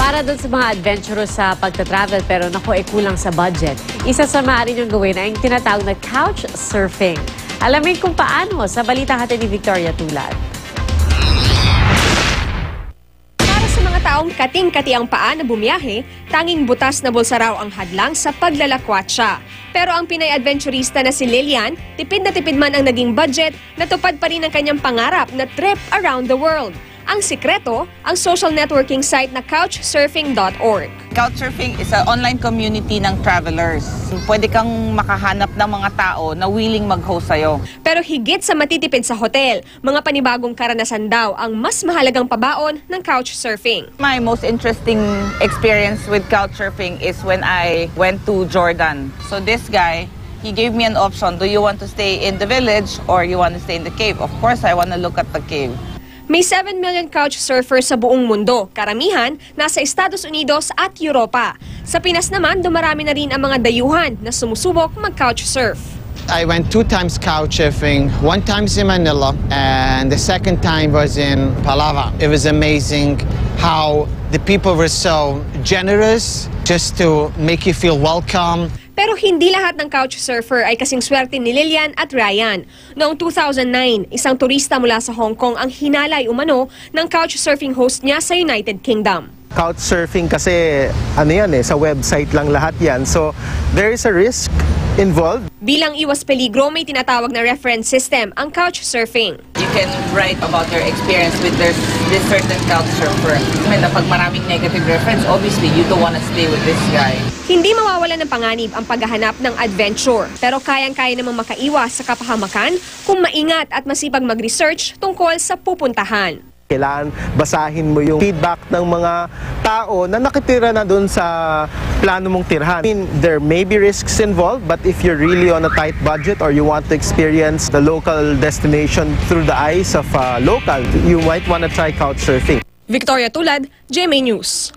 Para doon sa mga adventurous sa pagta-travel pero naku, kulang sa budget. Isa sa maaari niyong gawin ay yung tinatawag na couch surfing. Alamin kung paano sa balita natin ni Victoria Tulad. Para sa mga taong kating-kati ang paa na bumiyahe, tanging butas na bulsa raw ang hadlang sa paglalakwatsa. Pero ang Pinay adventurista na si Lilian, tipid na tipid man ang naging budget, natupad pa rin ang kanyang pangarap na trip around the world. Ang sikreto, ang social networking site na couchsurfing.org. Couchsurfing is an online community ng travelers. Pwede kang makahanap ng mga tao na willing mag-host sa'yo. Pero higit sa matitipid sa hotel, mga panibagong karanasan daw ang mas mahalagang pabaon ng couchsurfing. My most interesting experience with couchsurfing is when I went to Jordan. So this guy, he gave me an option. Do you want to stay in the village or you want to stay in the cave? Of course, I want to look at the cave. May 7 million couch surfers sa buong mundo. Karamihan nasa Estados Unidos at Europa. Sa Pinas naman, dumarami na rin ang mga dayuhan na sumusubok mag-couch surf. I went 2 times couch surfing, 1 time in Manila, and the second time was in Palawan. It was amazing how the people were so generous just to make you feel welcome. Pero hindi lahat ng couch surfer ay kasing swerte ni Lilian at Ryan. Noong 2009, isang turista mula sa Hong Kong ang hinalay umano ng couch surfing host niya sa United Kingdom. Couchsurfing kasi sa website lang lahat yan. So there is a risk involved. Bilang iwas peligro, may tinatawag na reference system ang couchsurfing. You can write about your experience with this certain couchsurfer. Pag maraming negative reference, obviously you don't want to stay with this guy. Hindi mawawala ng panganib ang paghahanap ng adventure. Pero kayang-kaya namang makaiwas sa kapahamakan kung maingat at masipag mag-research tungkol sa pupuntahan. Kailangan basahin mo yung feedback ng mga tao na nakitira na doon sa plano mong tirhan. There may be risks involved, but if you're really on a tight budget or you want to experience the local destination through the eyes of local, you might want to try couchsurfing. Victoria Tulad, GMA News.